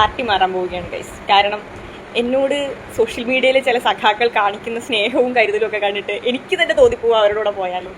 Party മാറാൻ പോവുകയാണ് guys. കാരണം എന്നോട് സോഷ്യൽ മീഡിയയിൽ ചില സഖാക്കൾ കാണിക്കുന്ന സ്നേഹവും കരുതലും ഒക്കെ കണ്ടിട്ട് എനിക്ക് തന്നെ തോന്നിപ്പോവുക അവരോട് പോയാലോ.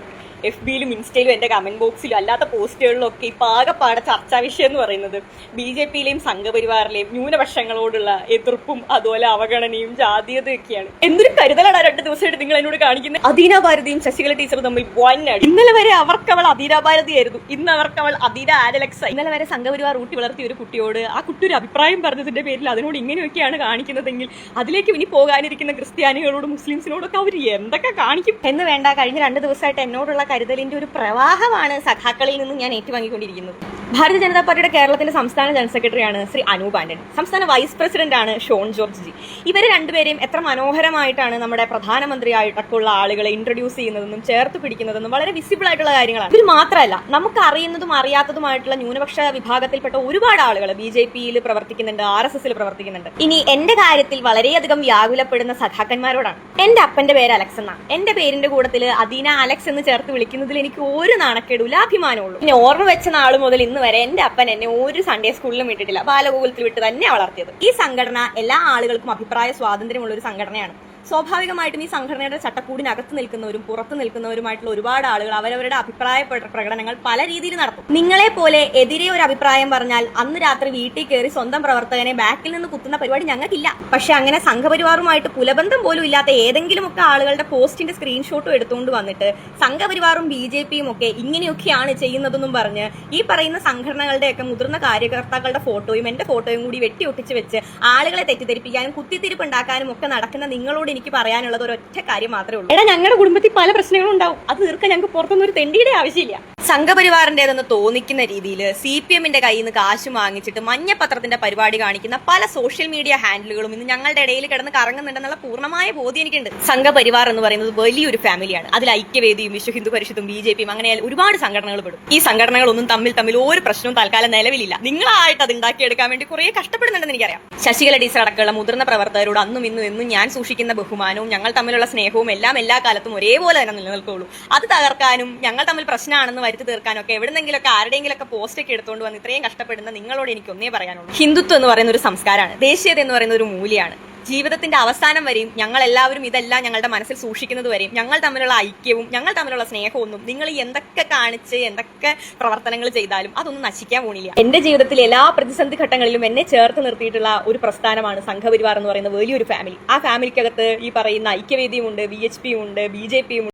FBയിലും ഇൻസ്റ്റയിലും എൻ്റെ കമൻറ്റ് ബോക്സിലും അല്ലാത്ത പോസ്റ്റുകളിലും ഒക്കെ ഇപ്പോൾ ആകെപ്പാടെ ചർച്ചാ വിഷയം എന്ന് പറയുന്നത് BJPയിലെയും സംഘപരിവാറിലെയും ന്യൂനപക്ഷങ്ങളോടുള്ള എതിർപ്പും അതുപോലെ അവഗണനയും ജാതീയതയൊക്കെയാണ്. എന്തൊരു കരുതലാണ് 2 ദിവസമായിട്ട് നിങ്ങൾ എന്നോട് കാണിക്കുന്നത്. അദീന ഭാരതിയും ശശികല ടീച്ചറും തമ്മിൽ വന്നടി. ഇന്നലെ വരെ അവർക്കവൾ അദീന ഭാരതിയായിരുന്നു, ഇന്ന് അവർക്കവൾ അദീന ആലക്സ്. ഇന്നലെ വരെ സംഘപരിവാർ ഊട്ടി വളർത്തിയ ഒരു കുട്ടിയോട് ആ കുട്ടി ഒരു അഭിപ്രായം പറഞ്ഞതിന്റെ പേരിൽ അതിനോട് ഇങ്ങനെയൊക്കെയാണ് കാണിക്കുന്നതെങ്കിൽ അതിലേക്ക് ഇനി പോകാനിരിക്കുന്ന ക്രിസ്ത്യാനികളോടും മുസ്ലിംസിനോടൊക്കെ അവർ എന്തൊക്കെ കാണിക്കും എന്ന് വേണ്ട. കഴിഞ്ഞ 2 ദിവസമായിട്ട് എന്നോടുള്ള കരുതലിന്റെ ഒരു പ്രവാഹമാണ് സഖാക്കളിൽ നിന്ന് ഞാൻ ഏറ്റുവാങ്ങിക്കൊണ്ടിരിക്കുന്നത്. ഭാരതീയ ജനതാ പാർട്ടിയുടെ കേരളത്തിന്റെ സംസ്ഥാന ജനറൽ സെക്രട്ടറിയാണ് ശ്രീ അനൂപ് ആന്റണി. സംസ്ഥാന വൈസ് പ്രസിഡന്റ് ആണ് ഷോൺ ജോർജ് ജി. ഇവര് രണ്ടുപേരെയും എത്ര മനോഹരമായിട്ടാണ് നമ്മുടെ പ്രധാനമന്ത്രിയായിട്ടൊക്കെയുള്ള ആളുകളെ ഇൻട്രൊഡ്യൂസ് ചെയ്യുന്നതെന്നും ചേർത്ത് പിടിക്കുന്നതെന്നും വളരെ വിസിബിൾ ആയിട്ടുള്ള കാര്യങ്ങളാണ്. ഇത് മാത്രമല്ല, നമുക്ക് അറിയുന്നതും അറിയാത്തതുമായിട്ടുള്ള ന്യൂനപക്ഷ വിഭാഗത്തിൽപ്പെട്ട ഒരുപാട് ആളുകൾ BJPയിൽ പ്രവർത്തിക്കുന്നുണ്ട്, RSSൽ പ്രവർത്തിക്കുന്നുണ്ട്. ഇനി എന്റെ കാര്യത്തിൽ വളരെയധികം വ്യാകുലപ്പെടുന്ന സഖാക്കന്മാരോടാണ്. എന്റെ അപ്പന്റെ പേര് അലക്സ് എന്നാണ്. എന്റെ പേരിന്റെ കൂട്ടത്തിൽ അദീന അലക്സ് എന്ന് ചേർത്ത് വിളിക്കുന്നതിൽ എനിക്ക് ഒരു നാണക്കേടുമില്ല, അഭിമാനമുള്ളൂ. പിന്നെ ഓർമ്മ വെച്ച നാൾ മുതൽ ഇന്ന് വരെ എന്റെ അപ്പൻ എന്നെ ഒരു സൺഡേ സ്കൂളിലും വിട്ടിട്ടില്ല, ബാലഗോകുലത്തിൽ വിട്ട് തന്നെ വളർത്തിയത്. ഈ സംഘടന എല്ലാ ആളുകൾക്കും അഭിപ്രായ സ്വാതന്ത്ര്യമുള്ള ഒരു സംഘടനയാണ്. സ്വാഭാവികമായിട്ടും ഈ സംഘടനയുടെ ചട്ടക്കൂടിനകത്ത് നിൽക്കുന്നവരും പുറത്ത് നിൽക്കുന്നവരുമായിട്ടുള്ള ഒരുപാട് ആളുകൾ അവരവരുടെ അഭിപ്രായ പ്രകടനങ്ങൾ പല രീതിയിൽ നടത്തും. നിങ്ങളെ പോലെ എതിരെ ഒരു അഭിപ്രായം പറഞ്ഞാൽ അന്ന് രാത്രി വീട്ടിൽ കയറി സ്വന്തം പ്രവർത്തകനെ ബാക്കിൽ നിന്ന് കുത്തുന്ന പരിപാടി ഞങ്ങൾക്കില്ല. പക്ഷെ അങ്ങനെ സംഘപരിവാറുമായിട്ട് കുലബന്ധം പോലും ഇല്ലാത്ത ഏതെങ്കിലുമൊക്കെ ആളുകളുടെ പോസ്റ്റിന്റെ സ്ക്രീൻഷോട്ടും എടുത്തുകൊണ്ട് വന്നിട്ട് സംഘപരിവാറും BJPയും ഒക്കെ ഇങ്ങനെയൊക്കെയാണ് ചെയ്യുന്നതെന്നും പറഞ്ഞ് ഈ പറയുന്ന സംഘടനകളുടെയൊക്കെ മുതിർന്ന കാര്യകർത്താക്കളുടെ ഫോട്ടോയും എന്റെ ഫോട്ടോയും കൂടി വെട്ടിയൊട്ടിച്ച് വെച്ച് ആളുകളെ തെറ്റിദ്ധരിപ്പിക്കാനും കുത്തിത്തിരിപ്പ് ഉണ്ടാക്കാനും ഒക്കെ നടക്കുന്ന നിങ്ങളോട് എനിക്ക് പറയാനുള്ളത് ഒരൊറ്റ കാര്യം മാത്രമേ ഉള്ളൂ. ഞങ്ങളുടെ കുടുംബത്തിൽ പല പ്രശ്നങ്ങളും ഉണ്ടാവും, അത് തീർക്കാൻ ഞങ്ങൾക്ക് പുറത്തൊന്നും ഒരു തെണ്ടിയുടെ ആവശ്യമില്ല. സംഘപരിവാറിന്റേതെന്ന് തോന്നിക്കുന്ന രീതിയിൽ CPMന്റെ കയ്യിൽ നിന്ന് കാശ് വാങ്ങിച്ചിട്ട് മഞ്ഞപ്പത്രത്തിന്റെ പരിപാടി കാണിക്കുന്ന പല സോഷ്യൽ മീഡിയ ഹാൻഡിലുകളും ഇന്ന് ഞങ്ങളുടെ ഇടയിൽ കിടന്ന് കറങ്ങുന്നുണ്ടെന്നുള്ള പൂർണ്ണമായ ബോധ്യം എനിക്കുണ്ട്. സംഘപരിവാർ എന്ന് പറയുന്നത് വലിയൊരു ഫാമിലിയാണ്. അതിൽ ഐക്യവേദിയും വിശ്വ ഹിന്ദു പരിഷത്തും BJPയും അങ്ങനെ ഒരുപാട് സംഘടനകൾ പെടും. ഈ സംഘടനകളൊന്നും തമ്മിൽ ഒരു പ്രശ്നവും തൽക്കാലം നിലവിലില്ല. നിങ്ങളായിട്ട് അത് ഉണ്ടാക്കിയെടുക്കാൻ വേണ്ടി കുറെ കഷ്ടപ്പെടുന്നുണ്ടെന്ന് എനിക്കറിയാം. ശശികല ടീച്ചർ അടക്കമുള്ള മുതിർന്ന പ്രവർത്തകരോട് അന്നും എന്നും ഞാൻ സൂക്ഷിക്കുന്ന ബഹുമാനവും ഞങ്ങൾ തമ്മിലുള്ള സ്നേഹവും എല്ലാം എല്ലാ കാലത്തും ഒരേപോലെ തന്നെ നിലനിൽക്കുള്ളൂ. അത് തകർക്കാനും ഞങ്ങൾ തമ്മിൽ പ്രശ്നമാണെന്ന് വരുത്തി തീർക്കാനൊക്കെ എവിടെന്നെങ്കിലൊക്കെ ആരുടെയെങ്കിലൊക്കെ പോസ്റ്റൊക്കെ എടുത്തുകൊണ്ട് വന്ന് ഇത്രയും കഷ്ടപ്പെടുന്ന നിങ്ങളോട് എനിക്ക് ഒന്നേ പറയാനുള്ളൂ. ഹിന്ദുത്വം എന്ന് പറയുന്ന ഒരു സംസ്കാരമാണ്, ദേശീയത എന്ന് പറയുന്ന ഒരു മൂല്യമാണ്. ജീവിതത്തിന്റെ അവസാനം വരെയും ഞങ്ങൾ എല്ലാവരും ഇതെല്ലാം ഞങ്ങളുടെ മനസ്സിൽ സൂക്ഷിക്കുന്നത് വരെയും ഞങ്ങൾ തമ്മിലുള്ള ഐക്യവും ഞങ്ങൾ തമ്മിലുള്ള സ്നേഹമൊന്നും നിങ്ങൾ എന്തൊക്കെ കാണിച്ച് എന്തൊക്കെ പ്രവർത്തനങ്ങൾ ചെയ്താലും അതൊന്നും നശിക്കാൻ പോണില്ല. എന്റെ ജീവിതത്തിൽ എല്ലാ പ്രതിസന്ധി ഘട്ടങ്ങളിലും എന്നെ ചേർത്ത് നിർത്തിയിട്ടുള്ള ഒരു പ്രസ്ഥാനമാണ് സംഘപരിവാർ എന്ന് പറയുന്ന വലിയൊരു ഫാമിലി. ആ ഫാമിലിക്കകത്ത് ഈ പറയുന്ന ഐക്യവേദിയും ഉണ്ട്, VHPയും ഉണ്ട്, BJPയും ഉണ്ട്.